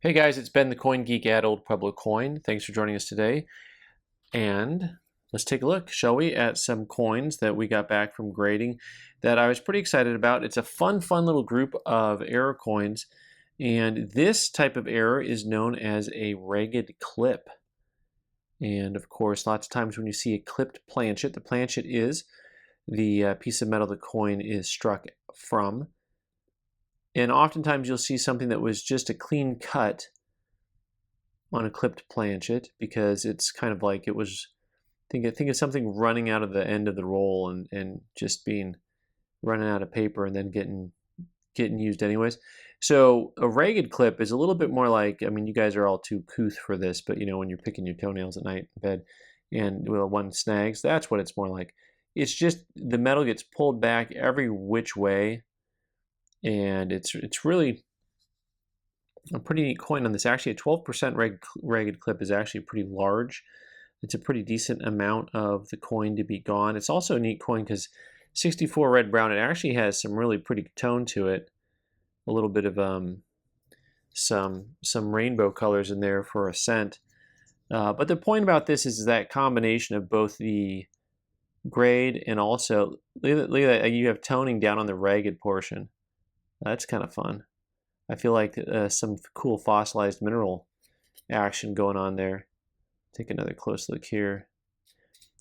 Hey guys, it's Ben the Coin Geek at Old Pueblo Coin. Thanks for joining us today. And let's take a look, shall we, at some coins that we got back from grading that I was pretty excited about. It's a fun little group of error coins. And this type of error is known as a ragged clip. And of course, lots of times when you see a clipped planchet, the planchet is the piece of metal the coin is struck from. And oftentimes you'll see something that was just a clean cut on a clipped planchet because it's kind of like it was, think of something running out of the end of the roll and just being running out of paper and then getting used anyways. So a ragged clip is a little bit more like, I mean, you guys are all too couth for this, but you know, when you're picking your toenails at night in bed and well, one snags, that's what it's more like. It's just the metal gets pulled back every which way, and it's really a pretty neat coin on this. Actually, a 12% ragged clip is actually pretty large. It's a pretty decent amount of the coin to be gone. It's also a neat coin because 64 red brown, it actually has some really pretty tone to it. A little bit of some rainbow colors in there for a cent. But the point about this is that combination of both the grade and also, look at that, you have toning down on the ragged portion. That's kind of fun. I feel like some cool fossilized mineral action going on there. Take another close look here.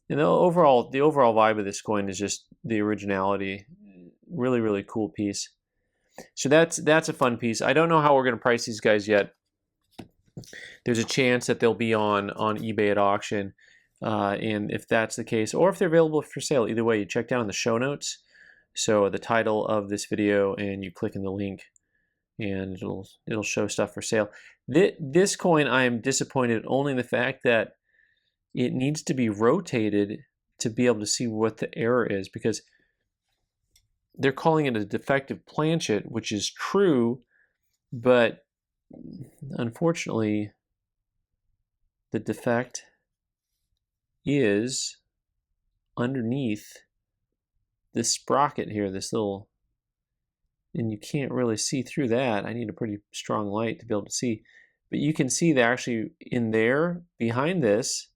And the overall vibe of this coin is just the originality. Really cool piece. So that's a fun piece. I don't know how we're going to price these guys yet. There's a chance that they'll be on eBay at auction, and if that's the case, or if they're available for sale, either way, you check down in the show notes. So the title of this video, and you click in the link, and it'll show stuff for sale. This coin, I am disappointed only in the fact that it needs to be rotated to be able to see what the error is, because they're calling it a defective planchet, which is true, but unfortunately the defect is underneath this sprocket here, this little, and you can't really see through that. I need a pretty strong light to be able to see, but you can see that actually in there behind this,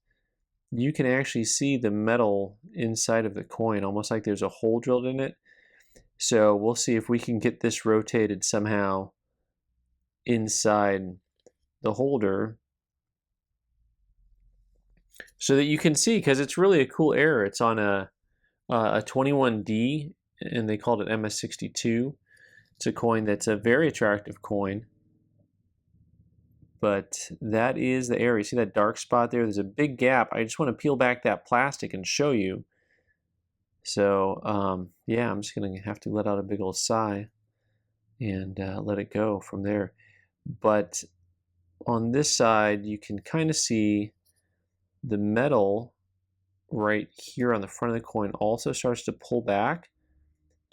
you can actually see the metal inside of the coin, almost like there's a hole drilled in it. So we'll see if we can get this rotated somehow inside the holder so that you can see, because it's really a cool error. It's on a 21D, and they called it MS62. It's a coin that's a very attractive coin, but that is the area. See that dark spot there? There's a big gap. I just want to peel back that plastic and show you. So yeah, I'm just going to have to let out a big old sigh and let it go from there. But on this side, you can kind of see the metal right here on the front of the coin also starts to pull back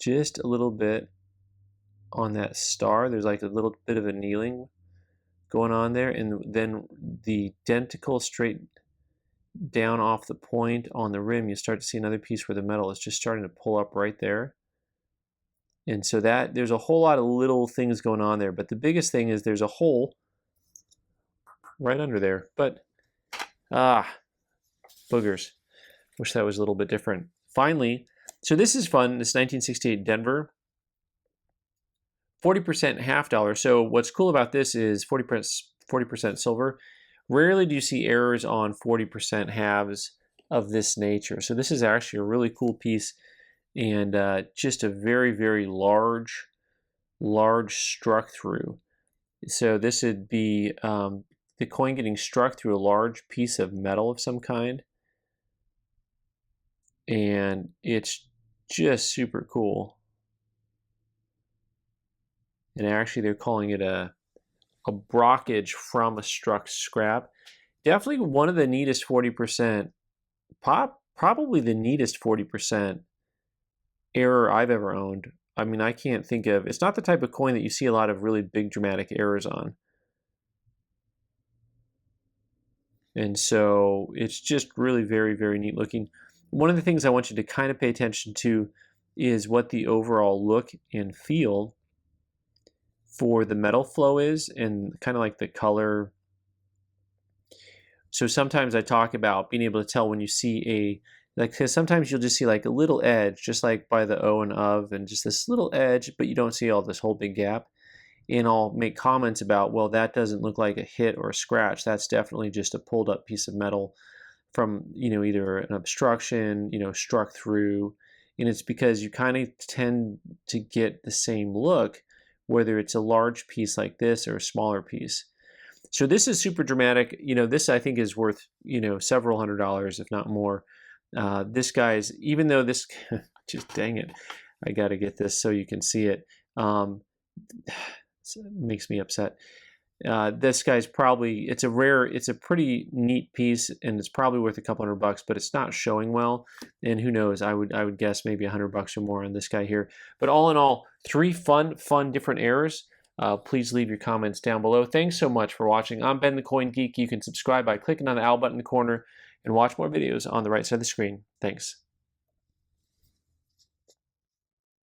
just a little bit on that star. There's like a little bit of annealing going on there, and then the denticle straight down off the point on the rim, you start to see another piece where the metal is just starting to pull up right there. And so that there's a whole lot of little things going on there, but the biggest thing is there's a hole right under there. But boogers. Wish that was a little bit different. Finally, so this is fun. This 1968 Denver, 40% half dollar. So what's cool about this is 40% silver. Rarely do you see errors on 40% halves of this nature. So this is actually a really cool piece, and just a very large struck through. So this would be the coin getting struck through a large piece of metal of some kind, and it's just super cool. And actually they're calling it a Brockage from a struck scrap. Definitely one of the neatest 40%, probably the neatest 40% error I've ever owned. I mean, I can't think of, it's not the type of coin that you see a lot of really big dramatic errors on. And so it's just really very neat looking. One of the things I want you to kind of pay attention to is what the overall look and feel for the metal flow is, and kind of like the color. So sometimes I talk about being able to tell when you see a, like, because sometimes you'll just see like a little edge, just like by the O and of, and just this little edge, but you don't see all this whole big gap. And I'll make comments about, well, that doesn't look like a hit or a scratch. That's definitely just a pulled up piece of metal from, either an obstruction, struck through. And it's because you kind of tend to get the same look, whether it's a large piece like this or a smaller piece. So this is super dramatic. This I think is worth, several $100s, if not more. This guy's, even though this, just dang it, I got to get this so you can see it. It makes me upset. This guy's probably, it's a pretty neat piece, and it's probably worth a couple $100, but it's not showing well. And who knows, I would guess maybe $100 or more on this guy here. But all in all, 3 fun different errors. Please leave your comments down below. Thanks so much for watching. I'm Ben the Coin Geek. You can subscribe by clicking on the owl button in the corner and watch more videos on the right side of the screen. Thanks.